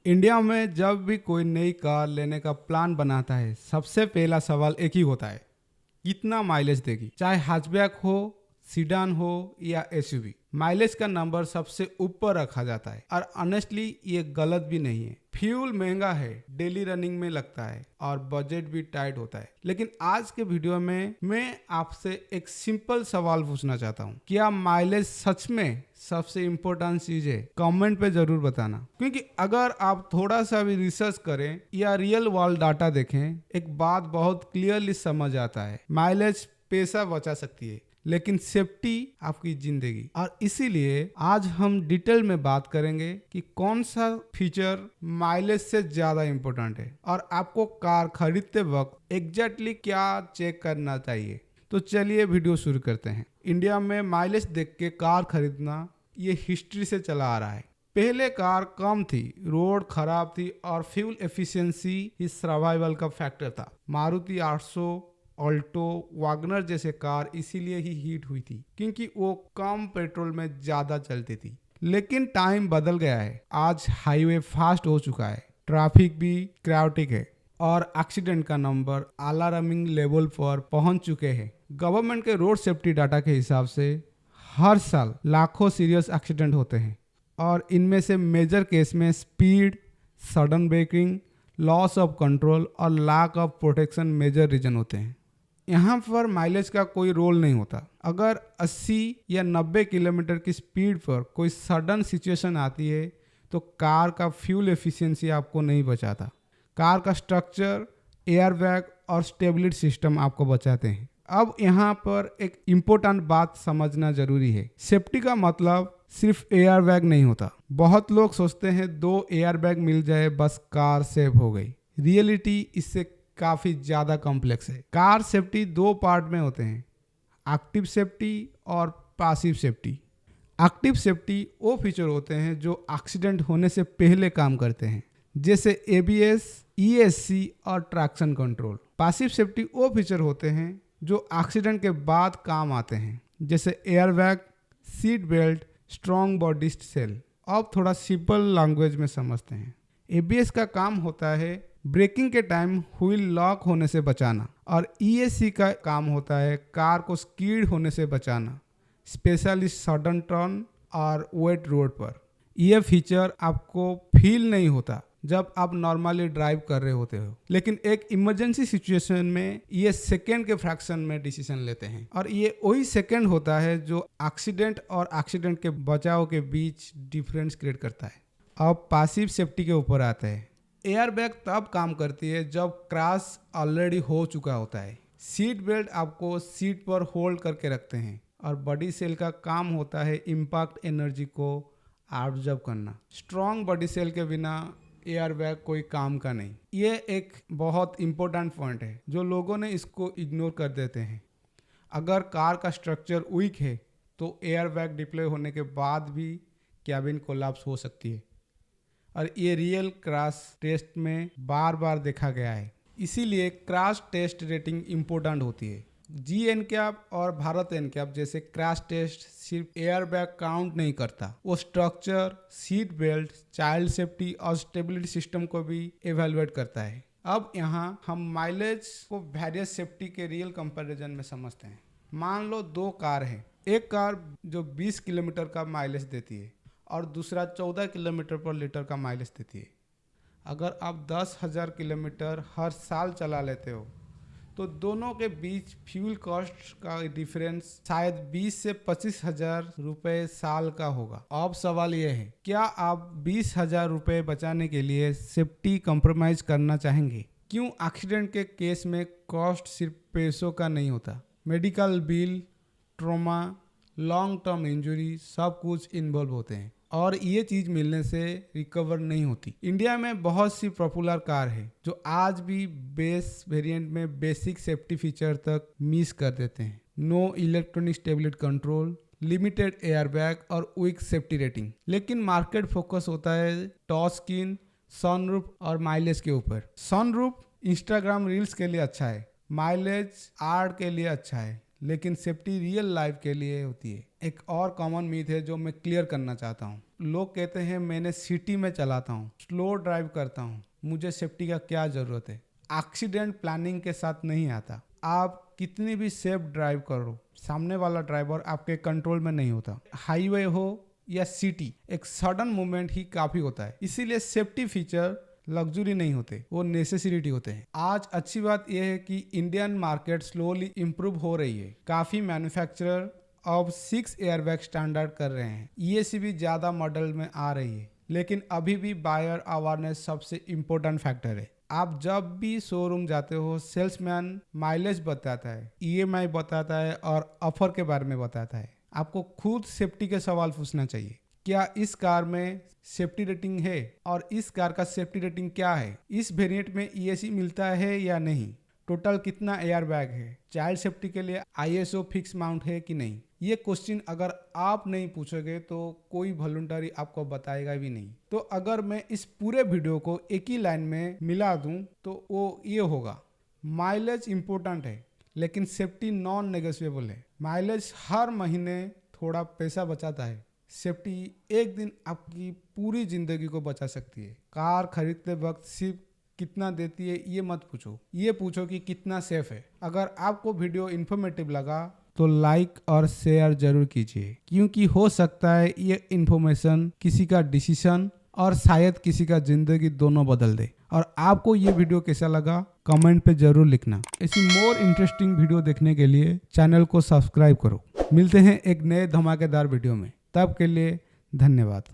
India में जब भी कोई नई कार लेने का प्लान बनाता है, सबसे पहला सवाल एक ही होता है, कितना माइलेज देगी। चाहे हैचबैक हो, सीडान हो या एसयूवी, माइलेज का नंबर सबसे ऊपर रखा जाता है। और ऑनेस्टली ये गलत भी नहीं है। फ्यूल महंगा है, डेली रनिंग में लगता है और बजट भी टाइट होता है। लेकिन आज के वीडियो में मैं आपसे एक सिंपल सवाल पूछना चाहता हूँ, क्या माइलेज सच में सबसे इम्पोर्टेंट चीज है? कमेंट पे जरूर बताना, क्योंकि अगर आप थोड़ा सा भी रिसर्च करें या रियल वर्ल्ड डाटा देखें, एक बात बहुत क्लियरली समझ आता है, माइलेज पैसा बचा सकती है लेकिन सेफ्टी आपकी जिंदगी। और इसीलिए आज हम डिटेल में बात करेंगे कि कौन सा फीचर माइलेज से ज्यादा इम्पोर्टेंट है और आपको कार खरीदते वक्त एग्जैक्टली क्या चेक करना चाहिए। तो चलिए वीडियो शुरू करते हैं। इंडिया में माइलेज देख के कार खरीदना ये हिस्ट्री से चला आ रहा है। पहले कार कम थी, रोड खराब थी और फ्यूल एफिशिएंसी ही सर्वाइवल का फैक्टर था। मारुति 800, ऑल्टो, वैगनर जैसे कार इसीलिए ही हिट हुई थी क्योंकि वो कम पेट्रोल में ज्यादा चलती थी। लेकिन टाइम बदल गया है। आज हाईवे फास्ट हो चुका है, ट्रैफिक भी क्राउटिक है और एक्सीडेंट का नंबर अलार्मिंग लेवल पर पहुंच चुके हैं। गवर्नमेंट के रोड सेफ्टी डाटा के हिसाब से हर साल लाखों सीरियस एक्सीडेंट होते हैं और इनमें से मेजर केस में speed, sudden braking, loss of control और lack of protection major reason होते हैं। यहाँ पर माइलेज का कोई रोल नहीं होता। अगर 80 या 90 किलोमीटर की स्पीड पर कोई सडन सिचुएशन आती है तो कार का फ्यूल एफिशिएंसी आपको नहीं बचाता। कार का स्ट्रक्चर, एयर बैग और स्टेबिलिटी सिस्टम आपको बचाते हैं। अब यहाँ पर एक इम्पोर्टेंट बात समझना जरूरी है। सेफ्टी का मतलब सिर्फ एयर बैग नहीं होता। बहुत लोग सोचते हैं 2 एयर बैग मिल जाए बस कार सेफ हो गई। रियलिटी इससे काफी ज्यादा कॉम्प्लेक्स है। कार सेफ्टी 2 पार्ट में होते हैं, एक्टिव सेफ्टी और पैसिव सेफ्टी। एक्टिव सेफ्टी वो फीचर होते हैं जो एक्सीडेंट होने से पहले काम करते हैं, जैसे एबीएस, ईएससी और ट्रैक्शन कंट्रोल। पैसिव सेफ्टी वो फीचर होते हैं जो एक्सीडेंट के बाद काम आते हैं, जैसे air bag, seat belt, strong body shell. अब थोड़ा सिंपल लैंग्वेज में समझते हैं। एबीएस का काम होता है ब्रेकिंग के टाइम व्हील लॉक होने से बचाना और ईएससी का काम होता है कार को स्कीड होने से बचाना, स्पेशली सडन टर्न और वेट रोड पर। यह फीचर आपको फील नहीं होता जब आप नॉर्मली ड्राइव कर रहे होते हो, लेकिन एक इमरजेंसी सिचुएशन में ये सेकेंड के फ्रैक्शन में डिसीजन लेते हैं और ये वही सेकेंड होता है जो एक्सीडेंट और एक्सीडेंट के बचाव के बीच डिफरेंस क्रिएट करता है। अब पैसिव सेफ्टी के ऊपर आते हैं। एयर बैग तब काम करती है जब क्रैश ऑलरेडी हो चुका होता है। सीट बेल्ट आपको सीट पर होल्ड करके रखते हैं और बॉडी सेल का काम होता है इम्पैक्ट एनर्जी को ऑब्जर्व करना। स्ट्रॉन्ग बॉडी सेल के बिना एयर बैग कोई काम का नहीं। ये एक बहुत इंपॉर्टेंट पॉइंट है जो लोगों ने इसको इग्नोर कर देते हैं। अगर कार का स्ट्रक्चर वीक है तो एयर बैग डिप्लॉय होने के बाद भी कैबिन कोलैप्स हो सकती है और ये रियल क्रैश टेस्ट में बार बार देखा गया है। इसीलिए क्रैश टेस्ट रेटिंग इम्पोर्टेंट होती है। जी एनकैप और भारत एनकैप जैसे क्रैश टेस्ट सिर्फ एयर बैग काउंट नहीं करता, वो structure, seat belt, child safety और स्टेबिलिटी सिस्टम को भी एवेलुएट करता है। अब यहाँ हम माइलेज को वेरियस सेफ्टी के रियल कंपैरिजन में समझते हैं। मान लो 2 कार हैं, एक कार जो 20 किलोमीटर का माइलेज देती है और दूसरा 14 किलोमीटर पर लीटर का माइलेज देती है। अगर आप 10,000 किलोमीटर हर साल चला लेते हो तो दोनों के बीच फ्यूल कॉस्ट का डिफरेंस शायद 20 से 25,000 रुपये साल का होगा। अब सवाल यह है, क्या आप 20,000 रुपये बचाने के लिए सेफ्टी कॉम्प्रोमाइज करना चाहेंगे? क्यों? एक्सीडेंट के केस में कॉस्ट सिर्फ पैसों का नहीं होता, medical bill, trauma, long term injury सब कुछ इन्वॉल्व होते हैं और ये चीज मिलने से रिकवर नहीं होती। इंडिया में बहुत सी पॉपुलर कार है जो आज भी बेस वेरिएंट में बेसिक सेफ्टी फीचर तक मिस कर देते हैं। No electronic stability control, limited air bag और वीक सेफ्टी रेटिंग। लेकिन मार्केट फोकस होता है टच स्क्रीन, सनरूफ और माइलेज के ऊपर। सनरूफ इंस्टाग्राम रील्स के लिए अच्छा है, माइलेज आर्ट के लिए अच्छा है, लेकिन सेफ्टी रियल लाइफ के लिए होती है। एक और कॉमन मीथ है जो मैं क्लियर करना चाहता हूँ, लोग कहते हैं मैंने सिटी में चलाता हूँ, स्लो ड्राइव करता हूँ, मुझे सेफ्टी का क्या ज़रूरत है। एक्सीडेंट प्लानिंग के साथ नहीं आता। आप कितनी भी सेफ ड्राइव करो, सामने वाला ड्राइवर आपके कंट्रोल में नहीं होता। हाईवे हो या सिटी, एक सडन मूवमेंट ही काफ़ी होता है। इसीलिए सेफ्टी फीचर लग्जरी नहीं होते, वो नेसेसिटी होते हैं। आज अच्छी बात यह है कि इंडियन मार्केट स्लोली इम्प्रूव हो रही है। काफ़ी मैन्युफैक्चरर अब 6 एयरबैग स्टैंडर्ड कर रहे हैं। ईएसी भी ज़्यादा मॉडल में आ रही है, लेकिन अभी भी बायर अवेयरनेस सबसे इम्पोर्टेंट फैक्टर है। आप जब भी शोरूम जाते हो, सेल्समैन माइलेज बताता है, ईएमआई बताता है और ऑफर के बारे में बताता है। आपको खुद सेफ्टी के सवाल पूछना चाहिए। क्या इस कार में सेफ्टी रेटिंग है और इस कार का सेफ्टी रेटिंग क्या है? इस वेरिएंट में ईएसी मिलता है या नहीं? टोटल कितना एयर बैग है? चाइल्ड सेफ्टी के लिए आईएसओ फिक्स माउंट है कि नहीं? ये क्वेश्चन अगर आप नहीं पूछोगे तो कोई वॉलंटरी आपको बताएगा भी नहीं। तो अगर मैं इस पूरे वीडियो को एक ही लाइन में मिला दूं तो वो ये होगा, माइलेज इंपॉर्टेंट है लेकिन सेफ्टी नॉन नेगोशिएबल है। माइलेज हर महीने थोड़ा पैसा बचाता है, सेफ्टी एक दिन आपकी पूरी जिंदगी को बचा सकती है। कार खरीदते वक्त सिर्फ कितना देती है ये मत पूछो, ये पूछो कि कितना सेफ है। अगर आपको वीडियो इन्फॉर्मेटिव लगा तो लाइक और शेयर जरूर कीजिए, क्योंकि हो सकता है ये इन्फॉर्मेशन किसी का डिसीजन और शायद किसी का जिंदगी दोनों बदल दे। और आपको ये वीडियो कैसा लगा कमेंट पे जरूर लिखना। ऐसी मोर इंटरेस्टिंग वीडियो देखने के लिए चैनल को सब्सक्राइब करो। मिलते हैं एक नए धमाकेदार वीडियो में, तब के लिए धन्यवाद।